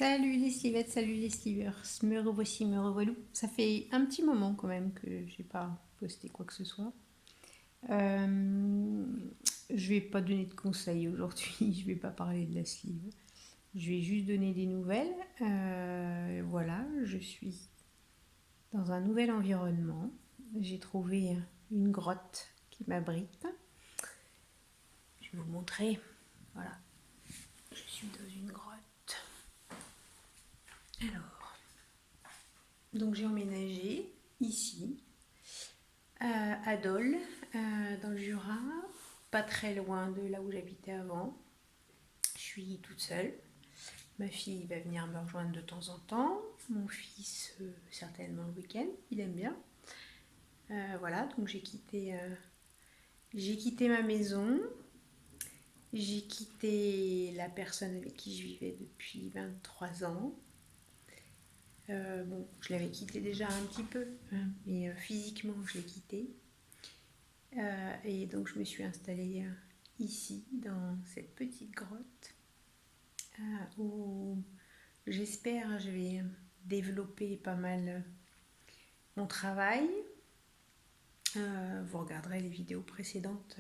Salut les slivettes, salut les slivers, me revoici, me revoilou. Ça fait un petit moment quand même que j'ai pas posté quoi que ce soit. Euh, je vais pas donner de conseils aujourd'hui, je vais pas parler de la sleeve. Je vais juste donner des nouvelles. Voilà, je suis dans un nouvel environnement. J'ai trouvé une grotte qui m'abrite. Je vais vous montrer. Voilà, je suis dans une grotte. Alors, donc j'ai emménagé ici à Dole, dans le Jura, pas très loin de là où j'habitais avant. Je suis toute seule. Ma fille va venir me rejoindre de temps en temps. Mon fils, certainement le week-end, il aime bien. Voilà, donc j'ai quitté ma maison. J'ai quitté la personne avec qui je vivais depuis 23 ans. Bon, je l'avais quitté déjà un petit peu, hein, mais physiquement, je l'ai quitté. Et donc je me suis installée ici, dans cette petite grotte, où j'espère je vais développer pas mal mon travail. Vous regarderez les vidéos précédentes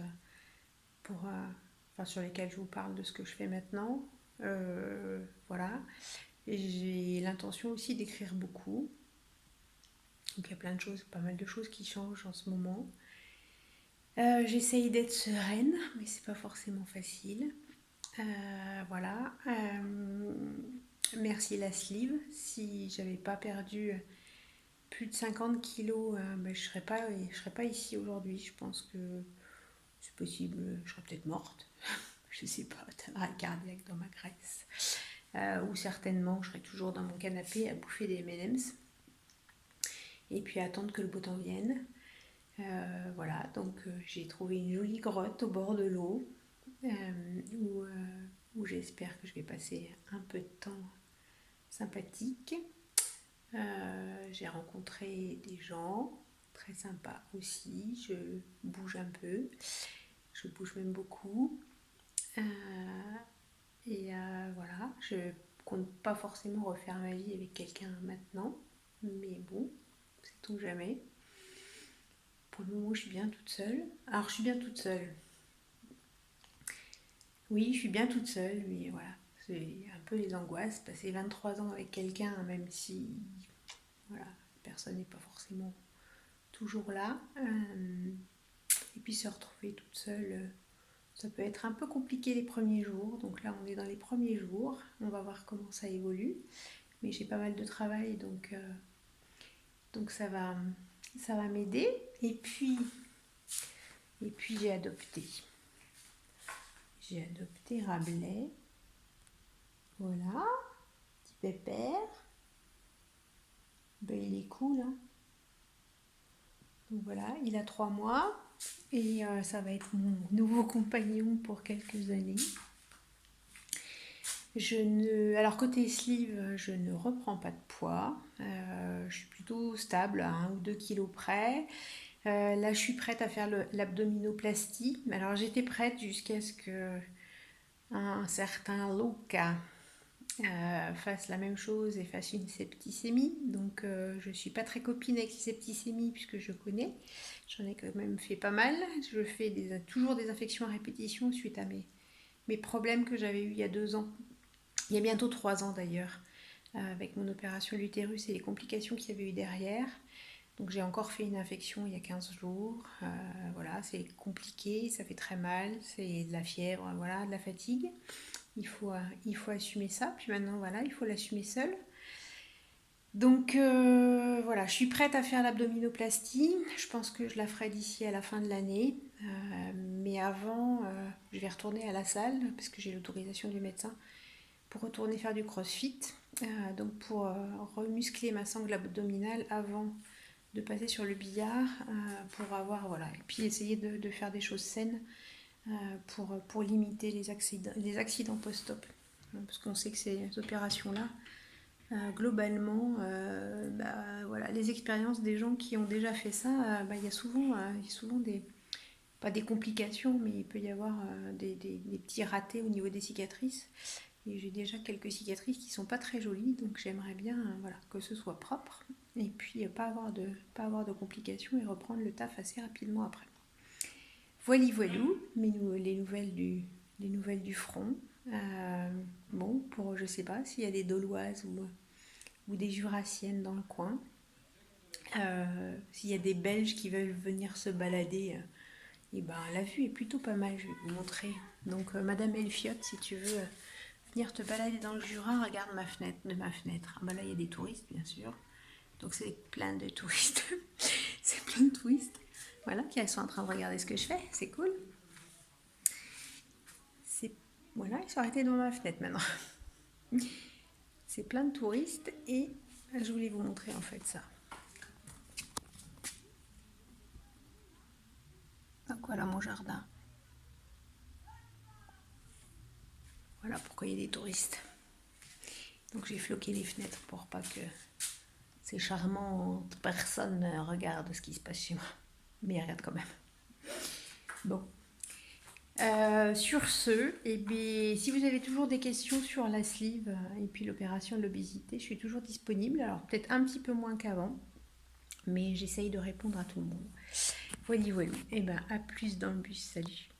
enfin, sur lesquelles je vous parle de ce que je fais maintenant. Voilà. Et j'ai l'intention aussi d'écrire beaucoup. Donc il y a plein de choses, pas mal de choses qui changent en ce moment. J'essaye d'être sereine, mais c'est pas forcément facile. Voilà. Merci la sleeve. Si j'avais pas perdu plus de 50 kilos, ben, je serais pas ici aujourd'hui. Je pense que c'est possible, je serais peut-être morte. Je sais pas, un arrêt cardiaque dans ma graisse. Ou certainement, je serais toujours dans mon canapé à bouffer des M&M's. Et puis à attendre que le beau temps vienne. Voilà, donc j'ai trouvé une jolie grotte au bord de l'eau où j'espère que je vais passer un peu de temps sympathique. J'ai rencontré des gens très sympas aussi. Je bouge un peu, je bouge même beaucoup. Euh, voilà, je compte pas forcément refaire ma vie avec quelqu'un maintenant, mais bon, c'est tout jamais. Pour le moment, je suis bien toute seule. Alors, je suis bien toute seule. Oui, je suis bien toute seule, mais voilà, c'est un peu les angoisses. Passer 23 ans avec quelqu'un, même si voilà, la personne n'est pas forcément toujours là. Et puis se retrouver toute seule, ça peut être un peu compliqué les premiers jours. Donc là, on est dans les premiers jours. On va voir comment ça évolue. Mais j'ai pas mal de travail, donc ça va m'aider. Et puis j'ai adopté. J'ai adopté Rabelais. Voilà, petit pépère. Ben, il est cool, hein. Donc voilà, il a 3 mois et ça va être mon nouveau compagnon pour quelques années. Alors côté sleeve, je ne reprends pas de poids. Je suis plutôt stable à 1 ou 2 kilos près. Là, je suis prête à faire l'abdominoplastie. Alors j'étais prête jusqu'à ce que un certain Luca fasse la même chose et fasse une septicémie. Donc je ne suis pas très copine avec les septicémies puisque je connais. J'en ai quand même fait pas mal. Je fais toujours des infections à répétition suite à mes problèmes que j'avais eu il y a 2 ans. Il y a bientôt 3 ans d'ailleurs, avec mon opération de l'utérus et les complications qu'il y avait eu derrière. Donc j'ai encore fait une infection il y a 15 jours. Voilà, c'est compliqué, ça fait très mal, c'est de la fièvre, voilà, de la fatigue. Il faut assumer ça. Puis maintenant, voilà, il faut l'assumer seul. Donc voilà, je suis prête à faire l'abdominoplastie. Je pense que je la ferai d'ici à la fin de l'année. Mais avant, je vais retourner à la salle parce que j'ai l'autorisation du médecin pour retourner faire du crossfit. Donc pour remuscler ma sangle abdominale avant de passer sur le billard pour avoir, voilà, et puis essayer de faire des choses saines pour limiter les accidents post-op. Parce qu'on sait que ces opérations-là, globalement, voilà, les expériences des gens qui ont déjà fait ça, il y a souvent pas des complications, mais il peut y avoir des petits ratés au niveau des cicatrices. Et j'ai déjà quelques cicatrices qui sont pas très jolies, donc j'aimerais bien voilà, que ce soit propre et puis pas avoir de complications et reprendre le taf assez rapidement après. Voili voilou, les nouvelles du front. Bon, pour je sais pas s'il y a des Doloises ou des Jurassiennes dans le coin. S'il y a des Belges qui veulent venir se balader, et ben la vue est plutôt pas mal, je vais vous montrer. Donc Madame Elfiotte, si tu veux venir te balader dans le Jura, regarde de ma fenêtre. Ah ben là il y a des touristes bien sûr. Donc c'est plein de touristes. C'est plein de touristes. Voilà, qui sont en train de regarder ce que je fais, c'est cool. C'est voilà, ils sont arrêtés devant ma fenêtre maintenant. C'est plein de touristes et je voulais vous montrer en fait ça. Donc voilà mon jardin. Voilà pourquoi il y a des touristes. Donc j'ai floqué les fenêtres pour pas que ces charmantes personnes regardent ce qui se passe chez moi. Mais ils regardent quand même. Bon. Sur ce, eh bien, si vous avez toujours des questions sur la sleeve et puis l'opération de l'obésité, je suis toujours disponible. Alors peut-être un petit peu moins qu'avant, mais j'essaye de répondre à tout le monde. Voilà, voilà. Et ben à plus dans le bus. Salut.